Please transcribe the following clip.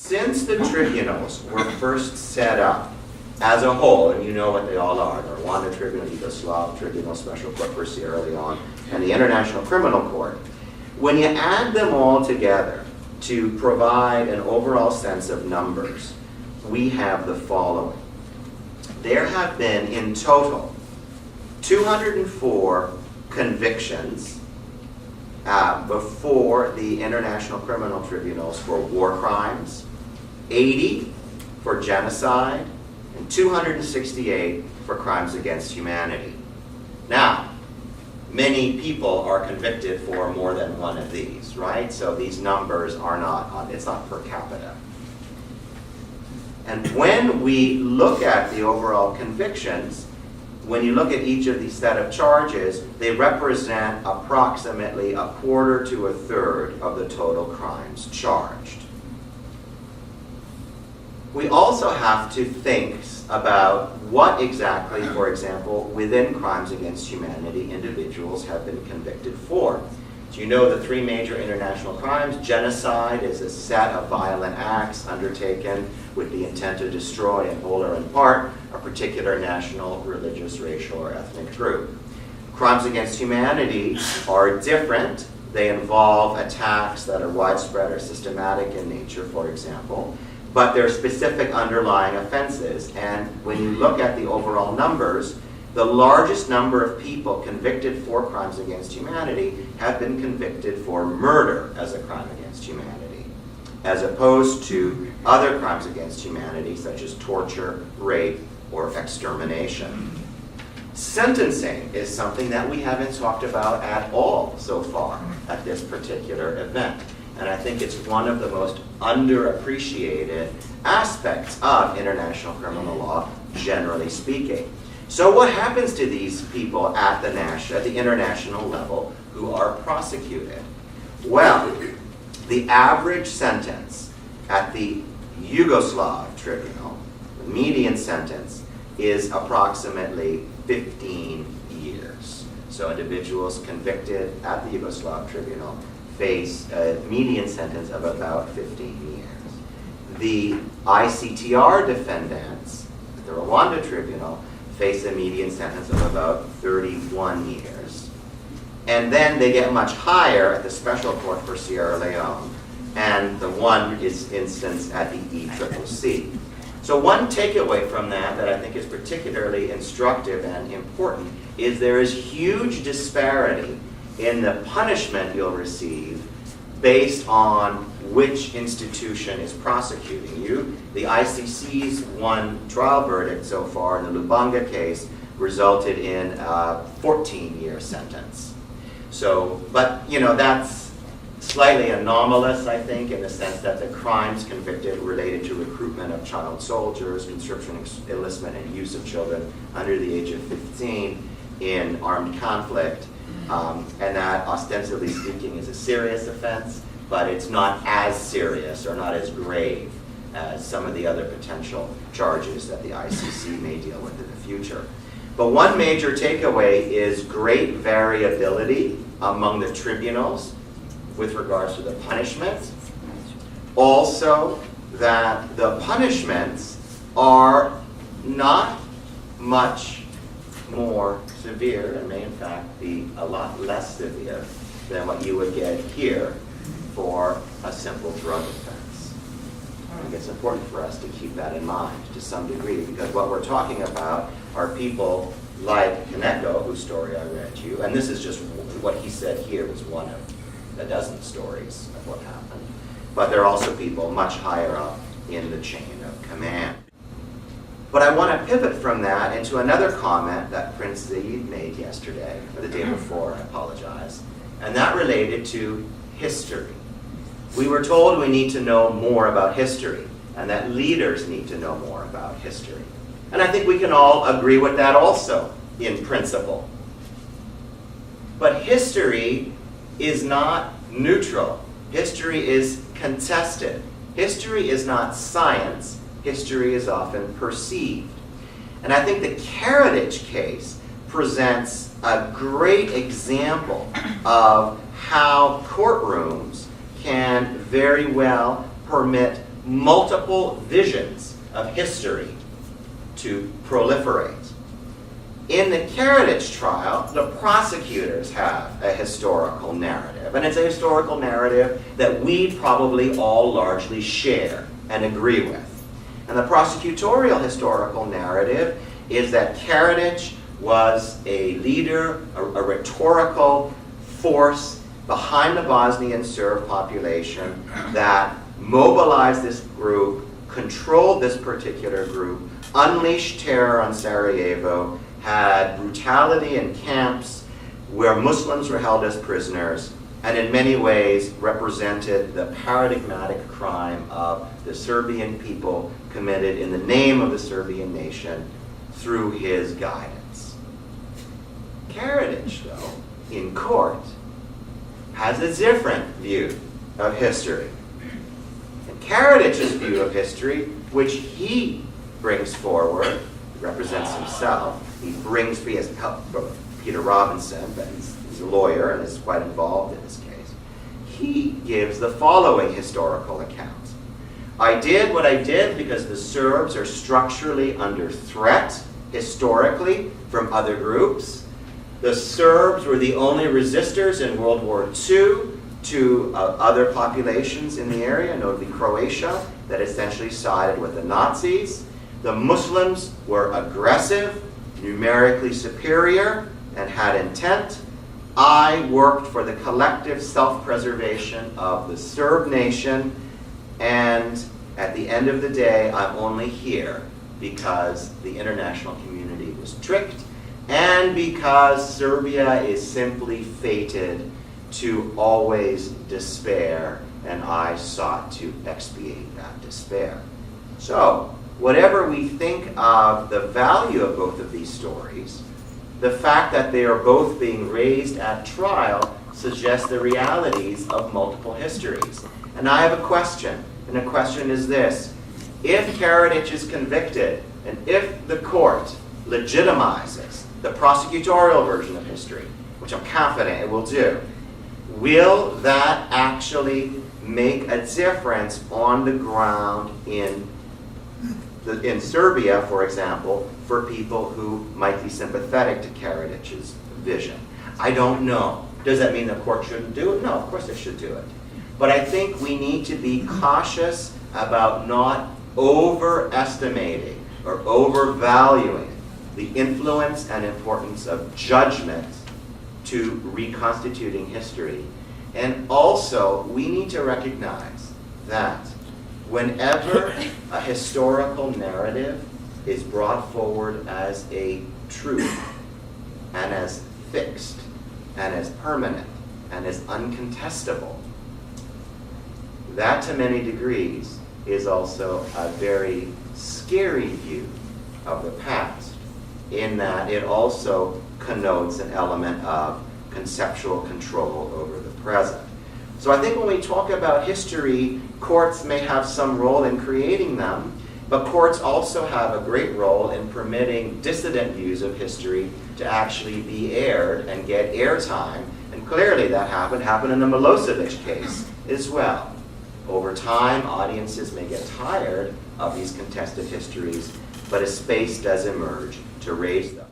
Since the tribunals were first set up as a whole, and you know what they all are, the Rwanda Tribunal, Yugoslav Tribunal, Special Court for Sierra Leone, and the International Criminal Court, when you add them all together to provide an overall sense of numbers, we have the following. There have been, in total, 204 convictions before the International Criminal Tribunals for war crimes, 80 for genocide, and 268 for crimes against humanity. Now, many people are convicted for more than one of these, right? So these numbers are not, it's not per capita. And when we look at the overall convictions, when you look at each of these set of charges, they represent approximately a quarter to a third of the total crimes charged. We also have to think about what exactly, for example, within crimes against humanity, individuals have been convicted for. So you know the three major international crimes. Genocide is a set of violent acts undertaken with the intent to destroy in whole or in part a particular national, religious, racial, or ethnic group. Crimes against humanity are different. They involve attacks that are widespread or systematic in nature, for example, but there are specific underlying offenses. And when you look at the overall numbers, the largest number of people convicted for crimes against humanity have been convicted for murder as a crime against humanity, as opposed to other crimes against humanity such as torture, rape, or extermination. Sentencing is something that we haven't talked about at all so far at this particular event. And I think it's one of the most underappreciated aspects of international criminal law, generally speaking. So what happens to these people at the international level who are prosecuted? Well, the average sentence at the Yugoslav Tribunal, the median sentence, is approximately 15 years. So individuals convicted at the Yugoslav Tribunal face a median sentence of about 15 years. The ICTR defendants at the Rwanda Tribunal face a median sentence of about 31 years. And then they get much higher at the Special Court for Sierra Leone, and the one is instance at the ECCC. So one takeaway from that I think is particularly instructive and important is there is huge disparity in the punishment you'll receive based on which institution is prosecuting you. The ICC's one trial verdict so far in the Lubanga case resulted in a 14-year sentence. So, but you know, that's slightly anomalous, I think, in the sense that the crimes convicted related to recruitment of child soldiers, conscription, enlistment, and use of children under the age of 15 in armed conflict. And that, ostensibly speaking, is a serious offense, but it's not as serious or not as grave as some of the other potential charges that the ICC may deal with in the future. But one major takeaway is great variability among the tribunals with regards to the punishments. Also, that the punishments are not much more severe and may in fact be a lot less severe than what you would get here for a simple drug offense. I think it's important for us to keep that in mind to some degree, because what we're talking about are people like Kaneko, whose story I read to you, and this is just what he said here was one of a dozen stories of what happened, but there are also people much higher up in the chain of command. But I want to pivot from that into another comment that Prince Zaid made yesterday, or the day before, I apologize, and that related to history. We were told we need to know more about history, and that leaders need to know more about history. And I think we can all agree with that also, in principle. But history is not neutral. History is contested. History is not science. History is often perceived. And I think the Karadzic case presents a great example of how courtrooms can very well permit multiple visions of history to proliferate. In the Karadich trial, the prosecutors have a historical narrative, and it's a historical narrative that we probably all largely share and agree with. And the prosecutorial historical narrative is that Karadich was a leader, a rhetorical force behind the Bosnian Serb population that mobilized this group, controlled this particular group, unleashed terror on Sarajevo, had brutality in camps where Muslims were held as prisoners, and in many ways represented the paradigmatic crime of the Serbian people committed in the name of the Serbian nation through his guidance. Karadich, though, in court, has a different view of history. And Karadich's view of history, which he brings forward, represents himself. He has helped Peter Robinson, but he's a lawyer and is quite involved in this case. He gives the following historical account. I did what I did because the Serbs are structurally under threat, historically, from other groups. The Serbs were the only resistors in World War II to other populations in the area, notably Croatia, that essentially sided with the Nazis. The Muslims were aggressive, numerically superior, and had intent. I worked for the collective self-preservation of the Serb nation, and at the end of the day, I'm only here because the international community was tricked, and because Serbia is simply fated to always despair, and I sought to expiate that despair. So, whatever we think of the value of both of these stories, the fact that they are both being raised at trial suggests the realities of multiple histories. And I have a question, and the question is this. If Karadich is convicted, and if the court legitimizes the prosecutorial version of history, which I'm confident it will do, will that actually make a difference on the ground in Serbia, for example, for people who might be sympathetic to Karadich's vision? I don't know. Does that mean the court shouldn't do it? No, of course it should do it. But I think we need to be cautious about not overestimating or overvaluing the influence and importance of judgment to reconstituting history. And also, we need to recognize that whenever a historical narrative is brought forward as a truth, and as fixed, and as permanent, and as uncontestable, that to many degrees is also a very scary view of the past, in that it also connotes an element of conceptual control over the present. So I think when we talk about history, courts may have some role in creating them, but courts also have a great role in permitting dissident views of history to actually be aired and get airtime. And clearly that happened in the Milosevic case as well. Over time, audiences may get tired of these contested histories, but a space does emerge to raise them.